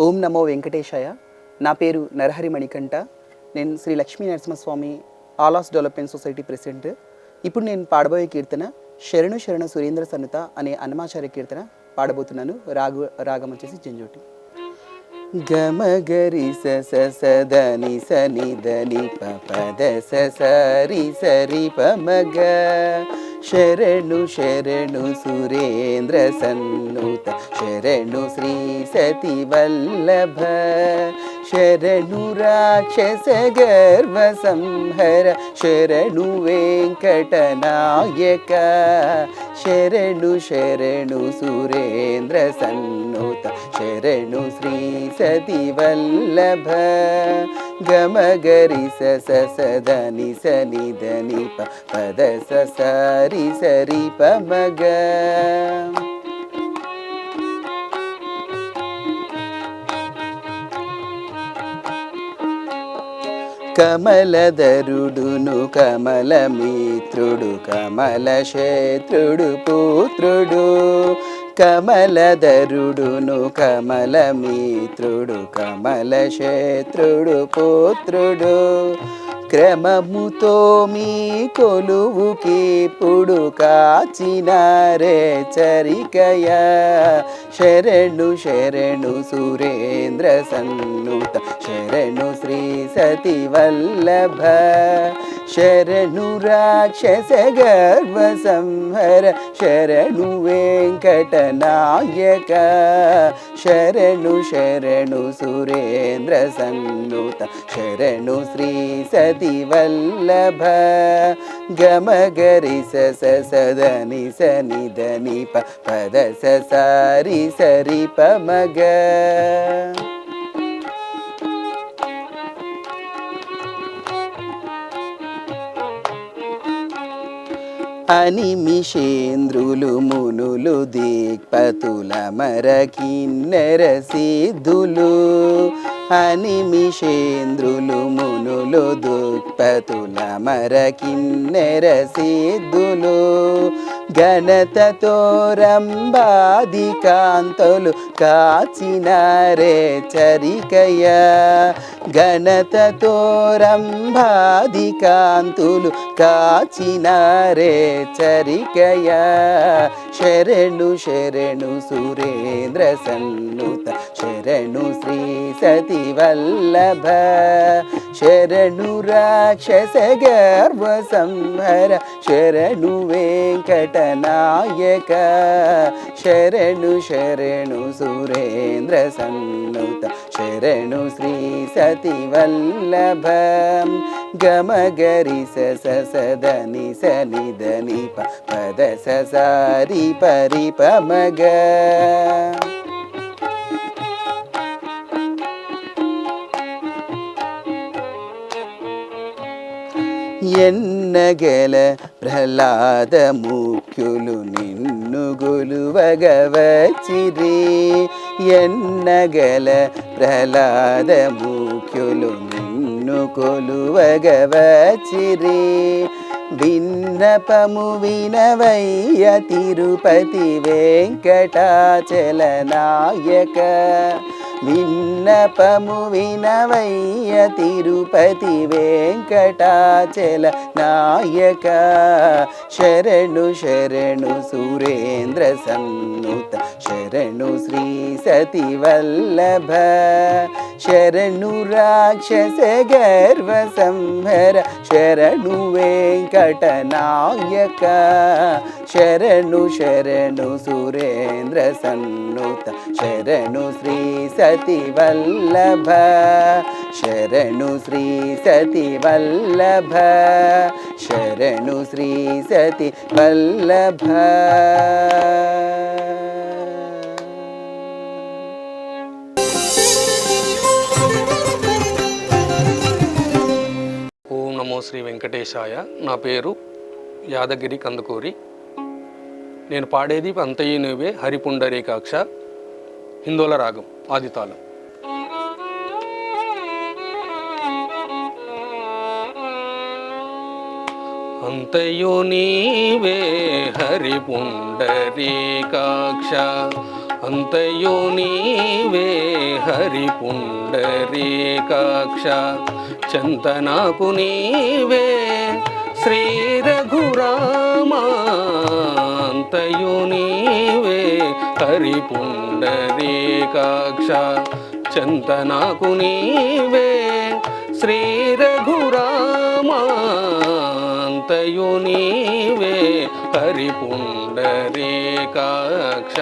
ఓం నమో వెంకటేశాయ. నా పేరు నరహరి మణికంఠ. నేను శ్రీ లక్ష్మీ నరసింహస్వామి ఆలాస్ డెవలప్మెంట్ సొసైటీ ప్రెసిడెంట్. ఇప్పుడు నేను పాడబోయే కీర్తన శరణు శరణ సురేంద్ర సన్నుత అనే అన్నమాచార్య కీర్తన పాడబోతున్నాను. రాగం వచ్చేసి జంజోటి. గమ గరి సని సని దని పద సరి సరి పమగ శరణు శరణు సురేంద్ర సన్నుత శరణు శ్రీ సతి వల్లభ శరణు రాక్షస గర్వ సంహర శరణు వెంకటనాయక శరణు శరణు సురేంద్ర సన్నుత శరణు శ్రీ సతి వల్లభ గమ గరి సని సని దని పద సరి సరి పమగ కమలధరుడును కమలమిత్రుడు కమలక్షేత్రుడు పుత్రుడు కమలధరుడును కమలమిత్రుడు కమలక్షేత్రుడు పుత్రుడు క్రమముతో మీ కొలువుకిప్పుడు కాచినారే చరికయ శరణు శరణు సురేంద్ర సన్నుత శరణు శ్రీ సతి వల్లభ శరణు రాక్షస గర్వ సంహర శరణు వెంకటనాయక శరణు శరణు సురేంద్ర సన్నుత శరణు శ్రీ సతి వల్లభ గమ గరి సదని సని దని పద సరి సరి పమగ అనిమిషేంద్రులు మునులు దిక్పతుల మరకిన్నెర సిద్ధులు అనిమిషేంద్రులు మునులు దిక్పతుల మరకిన్నెర సిద్ధులు ఘనతతో రంబాది కాంతలు కాచినారే చరికయ ఘనతతో రంబాది కాంతులు కాచినారే చరికయ శరణు శరణు సురేంద్ర సన్నుత శరణు శ్రీ సతి వల్లభ శరణు రాక్షస గర్వ సంహర శరణు వెంకటనాయక శరణు శరణు సురేంద్ర సన్నుత శరణు శ్రీ సతి వల్లభ గమ గరి సదని సని దని పద సరి పరి పమగ ఎన్నగల ప్రహ్లాద ముఖ్యులు నిన్ను గొలువగవచ్చిరి ఎన్నగల ప్రహ్లాద ముఖ్యులు నిన్ను కొలువగవచ్చిరి విన్నపము వినవయ్య తిరుపతి వెంకటాచలనాయక విన్నపము వినవయ్య తిరుపతి వెంకటాచల నాయక శరణు శరణు సురేంద్ర సన్నుత శరణు శ్రీ సతి వల్లభ శరణు రాక్షస గర్వ సంహర శరణు వెంకటనాయక శరణు శరణు సురేంద్ర సన్నుత శరణు శ్రీ సతి వల్లభ శరణు శ్రీ సతి వల్లభ శరణు శ్రీ సతి వల్లభ. ఓం నమో శ్రీ వెంకటేశాయ. నా పేరు యాదగిరి కందుకూరి. నేను పాడేది అంతయి నువ్వే హరిపుండరీకాక్ష హిందోల రాగం ఆదితాళం. అంతయు నీవే హరిపుండరీకాక్ష అంతయు నీవే హరి పుండరీకాక్ష చింతనాకు నీవే శ్రీ రఘురామా అంతయు నీవే హరి పుండరీకాక్ష చింతనాకు నీవే శ్రీ రఘురామా అంతయు నీవే హరి పుండరీకాక్ష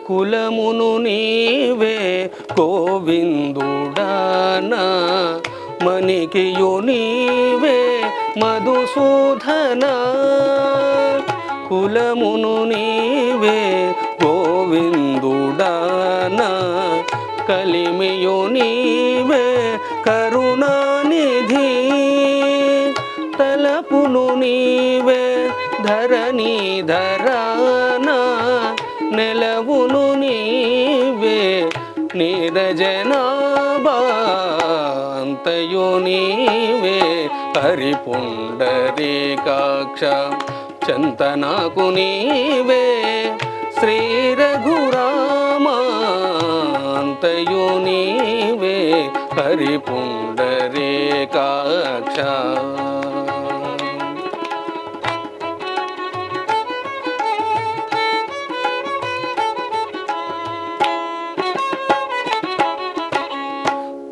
కులమును నీవే గోవిందుడానా మణికియు నీవే మధుసూదన కులమును నీవే గోవిందుడానా కలిమియు నీవే కరుణానిధి తలపును నీవే ధరణీధరానా నెలవును నీవే నీరజనాభాంతయు నీవే హరి పుండరీకాక్ష చింతనాకు నీవే శ్రీ రఘురామాంతయు నీవే హరి పుండరీకాక్ష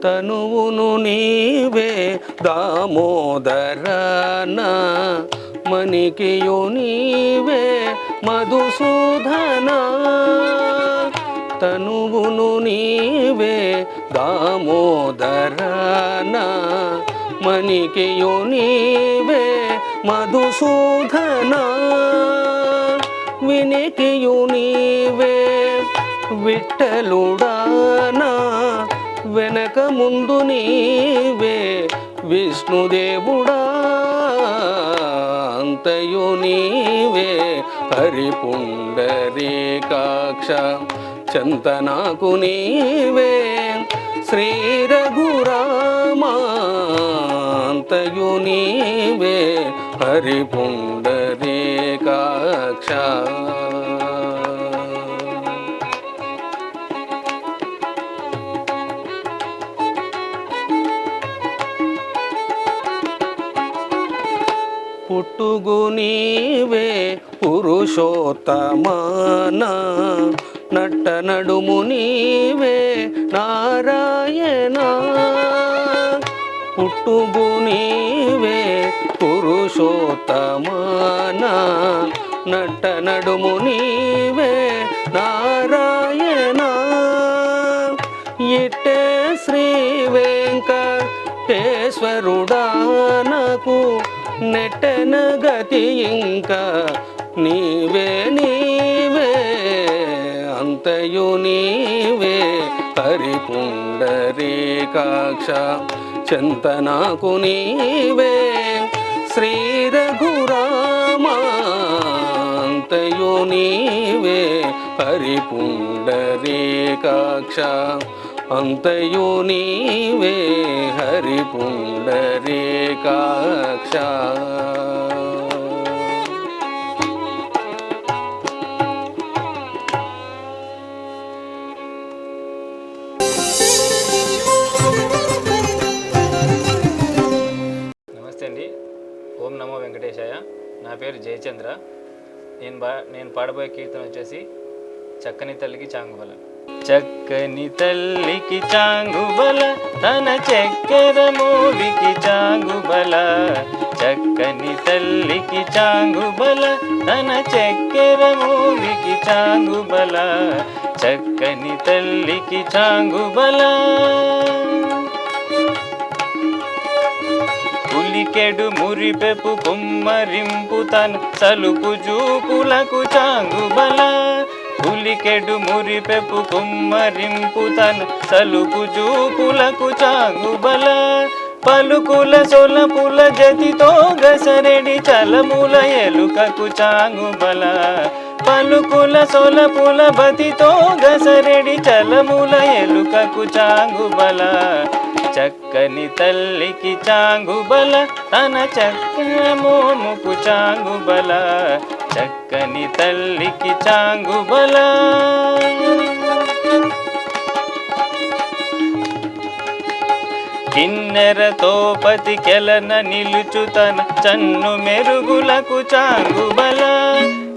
తనువును నీవే దామోదరన మణికియు నీవే మధుసూదన తనువును నీవే దామోదరన మణికియు నీవే మధుసూదన వినికియు నీవే విఠలుడానా వెనక ముందు నీవే విష్ణుదేవుడా అంతయు నీవే హరి పుండరీకాక్ష చింతనాకు నీవే శ్రీ రఘురామాంతయు నీవే హరి పుండరీకాక్ష పుట్టుగు నీవే పురుషోత్తమానా నట్ట నడుము నీవే నారాయణ పుట్టుగు నీవే పురుషోత్తమానా నట్ట నడుము నీవే నారాయణ ఇట్టే శ్రీ వెంకటేశ్వరుడా నాకు నెట్టన గతి ఇంకా నీవే నీవే అంతయు నీవే హరి పుండరీకాక్ష చింతనాకు నీవే శ్రీ రఘురామాంతయు నీవే హరి పుండరీకాక్ష అంతయు నీవే హరి పుండరీకాక్ష నమస్తే అండి. ఓం నమో వెంకటేశాయ. నా పేరు జయచంద్ర. నేను పాడబోయే కీర్తన వచ్చేసి చక్కని తల్లికి చాంగుబల. చక్కని తల్లికి చాంగుబల తన చక్కెర మోవికి చాంగుబల. చక్కని తల్లికి చాంగుబల తన చక్కెర మోవికి చాంగుబల. చక్కని తల్లికి చాంగుబల. పులికెడు మురిపెపు కుమ్మరింపు తన సలుపు జూపులకు చాంగుబల. పులికెడు మురిపెపు కుమ్మరింపు తన సలుపు జూపులకు చాంగుబల. పలుకుల సొలపుల జతితో గసరెడి చలముల ఎలుకకు చాంగుబల. పలుకుల సొలపుల బతితో గసరెడి చలముల ఎలుకకు చాంగుబల చక్కని తల్లికి చాంగుబల తన చక్కన మోముకు చాంగుబల చక్కని తల్లికి చాంగుబల కిన్నెరతో పతికెలన నిలుచు తన చన్ను మెరుగులకు చాంగుబల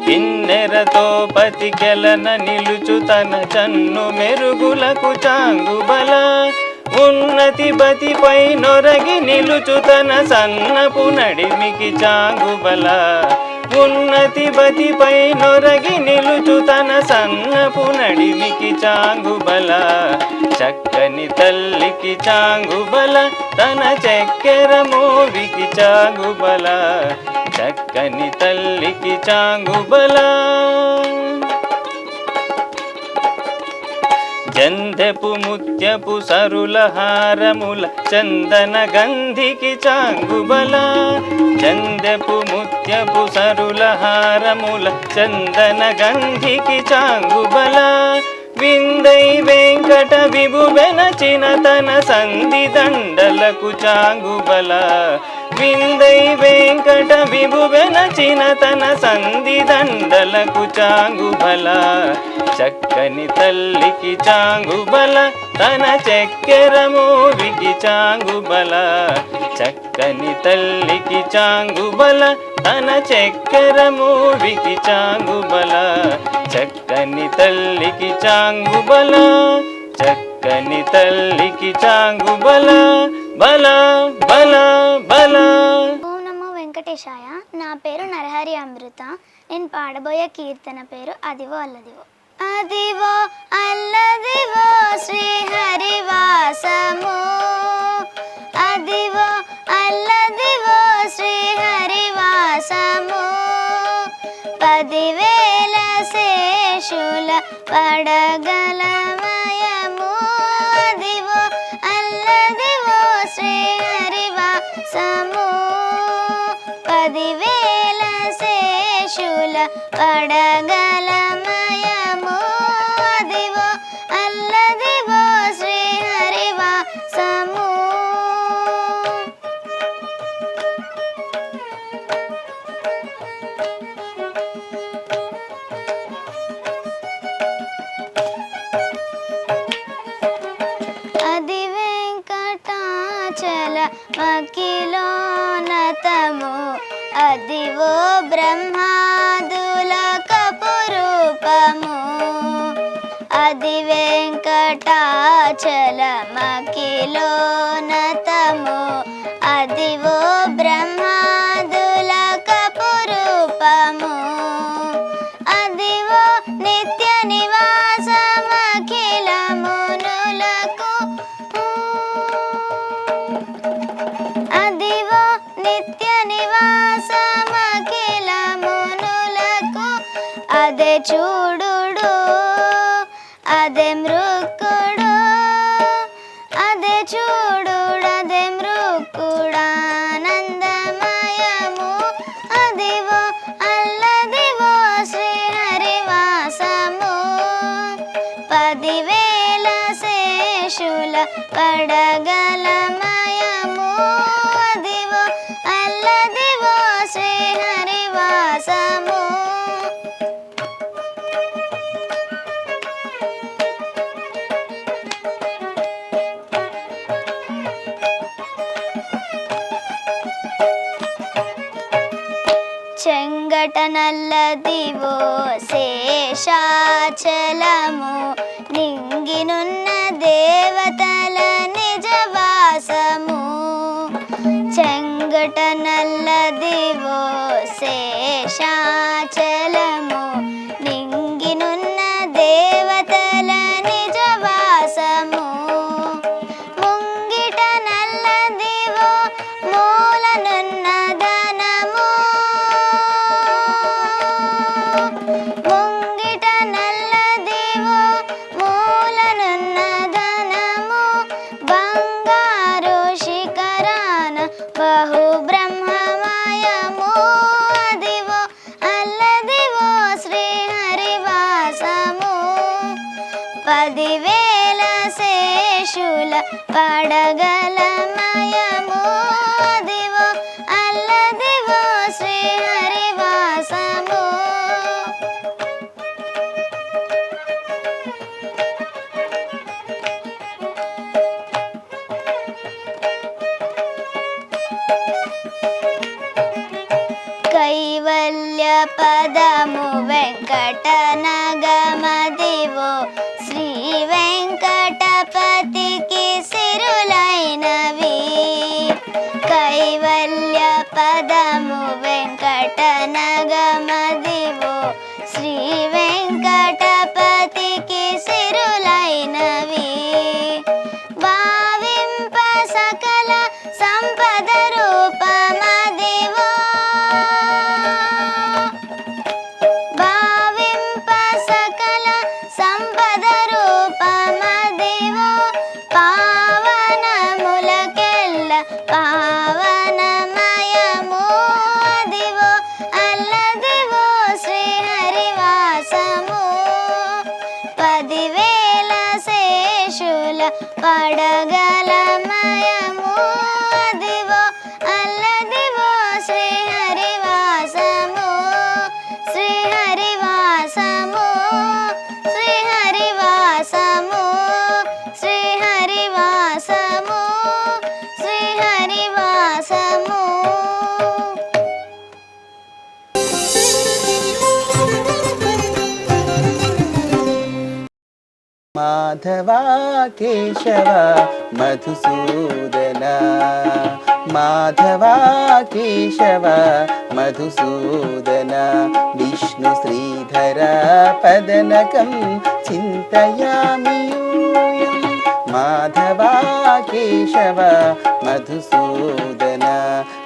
కిన్నెరతో పతికెలన నిలుచు తన చన్ను మెరుగులకు చాంగుబల ఉన్నతి బతిపై నొరగి నిలుచు తన సన్నపు నడిమికి చాంగుబల ఉన్నతి బతిపై నొరగి నిలుచు తన సన్నపు నడిమికి చాంగుబల చక్కని తల్లికి చాంగుబల తన చక్కెర మోవికి చాంగుబల చక్కని తల్లికి చాంగుబల జందెపు ముత్యపు సరుల హారముల చందన గంధికి చాంగుబల జందెపు ముత్యపు సరుల హారముల చందన గంధికి చాంగుబల విందై వెంకట విభువెనచిన తన సంధి దండలకు చాంగుబల విందై వెంకట విభువెనచిన తన సంధి దండలకు చాంగుబల చక్కని తల్లికి చాంగుబల తన చక్కెర మోవికి చాంగుబల చక్కని తల్లికి చాంగుబల తన చక్కెర మోవికి చాంగుబల చక్కని తల్లికి చాంగుబల చక్కని తల్లికి చాంగుబల బల బల బల. ఓం నమో వెంకటేశాయ. నా పేరు నరహరి అమృత. నేను పాడబోయే కీర్తన పేరు అదివో అల్లదివో. అదివో అల్లదివో శ్రీహరివాసము అదివో అల్లదివో శ్రీహరివాసము 10,000 శేషుల పడగలమయము అదివో అల్లదివో శ్రీహరివాసము 10,000 శేషుల పడగలమయము అదివో అల్లదివో శ్రీహరివాసము. అది వెంకటాచల మకిలోనతము అదివో బ్రహ్మాదుల కపురూపము అది వెంకటాచల మకిలోనతము అదివో బ్రహ్మాదుల కపురూపము అదివో నిత్య నివాసమఖిలమునులకు అదివో నిత్య నివాసమఖిలమునులకు అదే చూడుడు అదే మృక్కుడు అదే చూడుడు అదే మృక్కుడానందమయము అదివో అల్లదివో శ్రీహరివాసము 10,000 శేషుల పడగలమయము అదివో అల్లదివో శ్రీహరివాసము. చెంగట నల్లదివో శేషాచలము నింగినున్న దేవతల నిజవాసము చెంగట నల్లదివో శేషాచలము నింగినున్న దేవతల నిజవాసము ముంగిట నల్లదివో మూలనున్న ధనము ముంగిట నల్లదివో మూలనున్న ధనము బంగారు శేషుల పడగలమయము అదివో అల్లదివో శ్రీహరివాసము. కైవల్య పదము వెంకటనగమదివో శ్రీ వెంకటపతికి సిరులైనవి. కైవల్య పదము వెంకటనగమదివో శ్రీ వెంకటపతికి సిరులైనవి. భావింప సకల సంపద రూపమదివో భావింప సకల సంపద రూపమదివో పావనములకెల్ల పావనమయము అదివో అల్లదివో శ్రీహరివాసము. 10,000 శేషుల పడగలమయము అదివో అల్లదివో శ్రీహరివాసము. శ్రీహరివాసము శ్రీహరివాసము శ్రీహరివాసము శ్రీహరివాసము. మాధవ కేశవ మధుసూదన మాధవ కేశవ మధుసూదన విష్ణు శ్రీధర పదనకం చింతయామి యూయం. మాధవ కేశవ మధుసూదన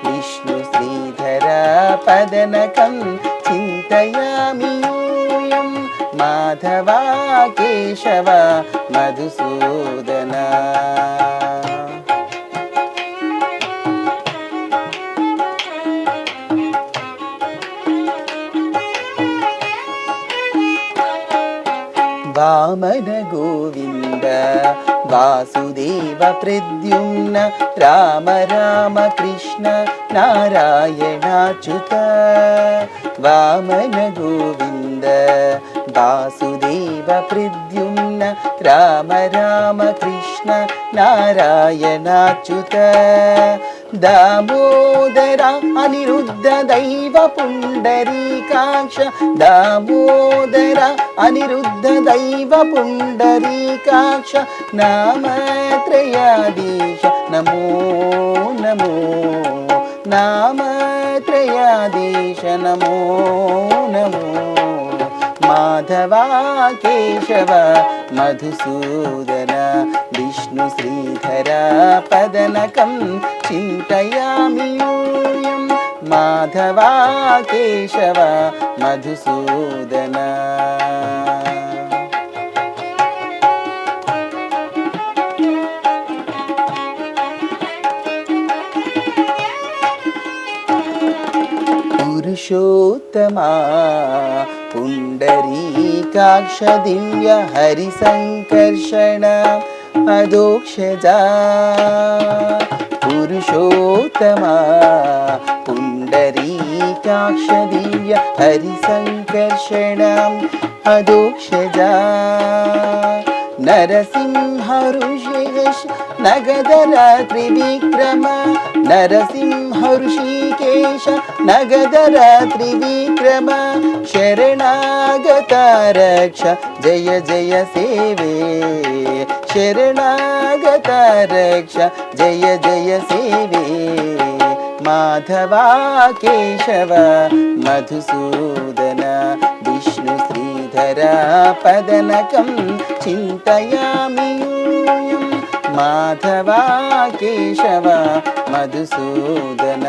విష్ణు శ్రీధర పదనకం చింతయామి యూయం. మాధవ కేశవ మధుసూదన. వామన గోవింద వాసుదేవ ప్రద్యుమ్న రామ రామ కృష్ణ నారాయణాచ్యుత. వామన గోవింద వాసుదేవ ప్రద్యుమ్న రామ రామ కృష్ణ నారాయణాచ్యుత. దామోదర అనిరుద్ధ దైవ పుండరీకాక్ష దామోదర అనిరుద్ధ దైవ పుండరీకాక్ష నామత్రయాధీశ నమో నమో నామత్రయాధీశ నమో నమో. మాధవ కేశవ మధుసూదన విష్ణు శ్రీధర పదనకం చింతయామి యూయం. మాధవ కేశవ మధుసూదన. పురుషోత్తమా పుండరీకాక్ష దివ్య హరి సంకర్షణ అదోక్షజా. పురుషోత్తమా పుండరీకాక్ష దివ్య హరి సంకర్షణ అదోక్షజా. నరసింహ ఋషికేశ నగదర త్రివిక్రమ నరసింహ ఋషికేశ నగదర త్రివిక్రమ శరణాగత రక్ష జయ జయ సేవే శరణాగత రక్ష జయ జయ సేవే. మాధవ కేశవ మధుసూదన విష్ణు శ్రీధర పదనకం చింతయామి యూయం. మాధవ కేశవ మధుసూదన.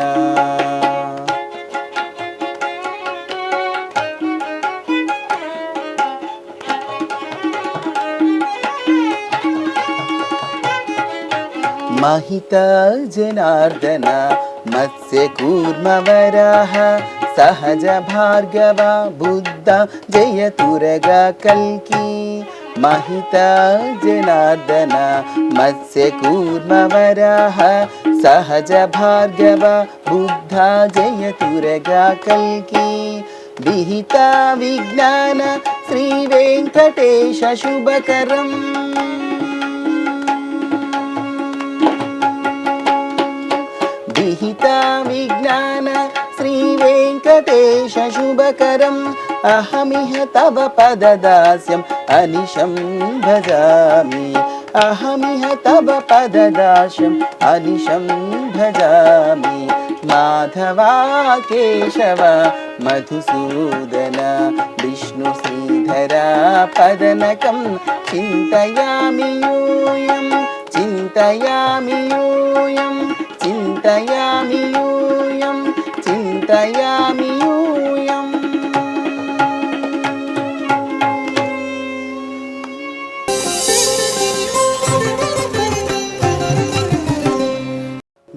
महित जनार्दन मत्स्य कूर्म वराह सहज भार्गव बुद्ध जय तुरग कल्की महिता जनार्दन मत्स्यकूर्मवराह सहज भार्गव बुद्धा जयतुरगा कल्की विहिता विज्ञान श्री वेंकटेश शुभकरम् विहिता विज्ञान श्री वेंकटेश शुभकरम् अहमिह तव पददास्यम् अनिशं भजामि अहमिह तव पददास्यम् अनिशं भजामि माधवा केशव मधुसूदन विष्णु श्रीधरा पदनकं चिन्तयामि यूयं चिन्तयामि यूयं चिन्तयामि यूयं चिन्तयामि यूयम्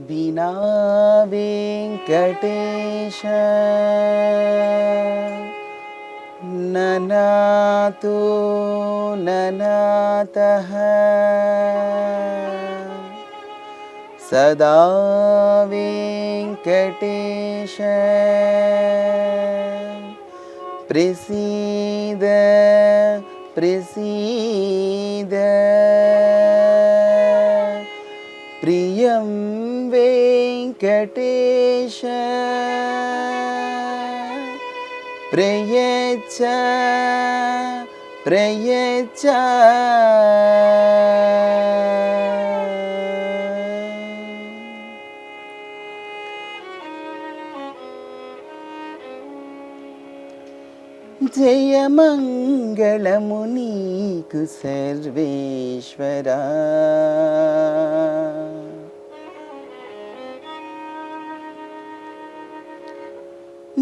विना वेंकटेश ननातो ननातः सदा वेंकटेश प्रसीद प्रसीद प्रियं वेंकटेश प्रयच्छ प्रयच्छ जय मंगलमु नीकु सर्वेश्वरा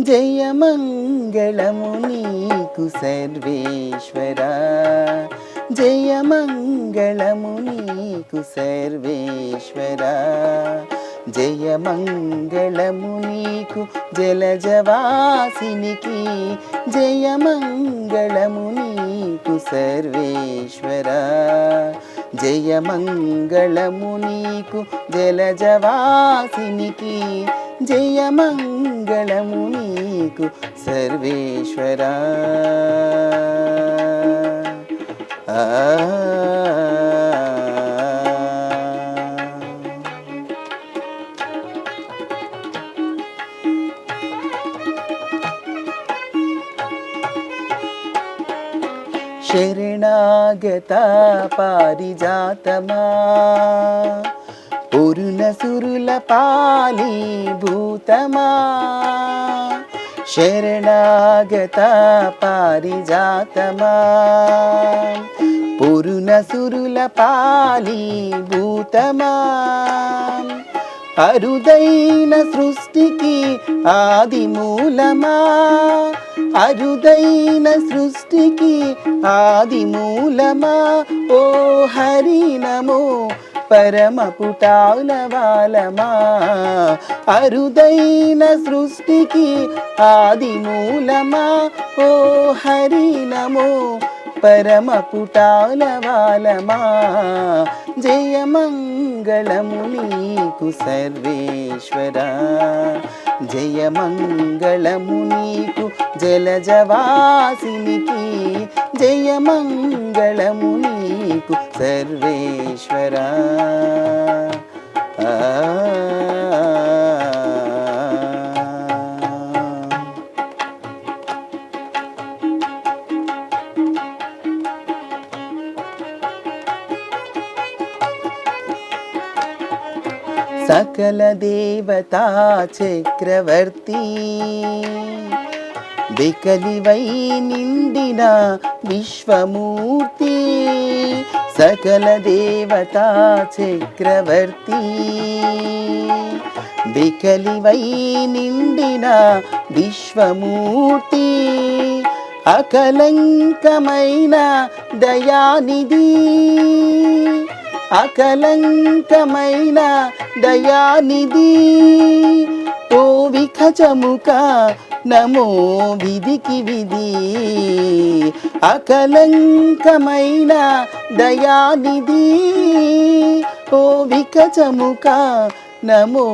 जय मंगलमु नीकु सर्वेश्वरा जय मंगलमु नीकु सर्वेश्वरा जय मंगलमु नीकु जलजवासिनिकी जय मंगलमु नीकु सर्वेश्वरा जय मंगलमु नीकु जलजवासिनिकी जय मंगलमु नीकु सर्वेश्वरा शरणागता पारिजातमा पूर्णसुरुल पालीभूतमा शरणागता पारिजातमा पूर्णसुरुल पालीभूतमा అరుదైన సృష్టికి ఆది మూలమా అరుదైన సృష్టికి ఆది మూలమా ఓ హరి నమో పరమ పుటాల వాలమా అరుదైన సృష్టికి ఆది మూలమా ఓ హరి నమో పరమ పుటాల వాలమా జయ మంగళము నీకు సర్వేశ్వరా జయ మంగళము నీకు జలజవాసినికి జయ మంగళము నీకు సర్వేశ్వరా सकल देवता चक्रवर्ती बिकलिवै निंडिन विश्वमूर्ति सकल देवता चक्रवर्ती बिकलिवै निंडिन विश्वमूर्ति అకలంకమైన దయానిధి అకలంకమైన దయానిధి ఓ విఖచముక నమో విధికి విధి అకలంకమైన దయానిధి ఓ విఖచముక నమో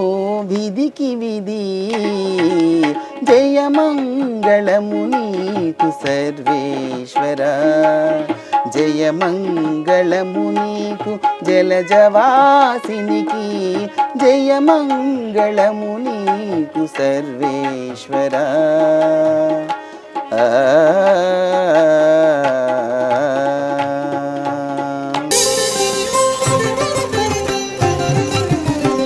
విధికి విధి జయమంగళము నీకు సర్వేశ్వర జయమంగళము నీకు జలజవాసినికి జయమంగళము నీకు సర్వేశ్వర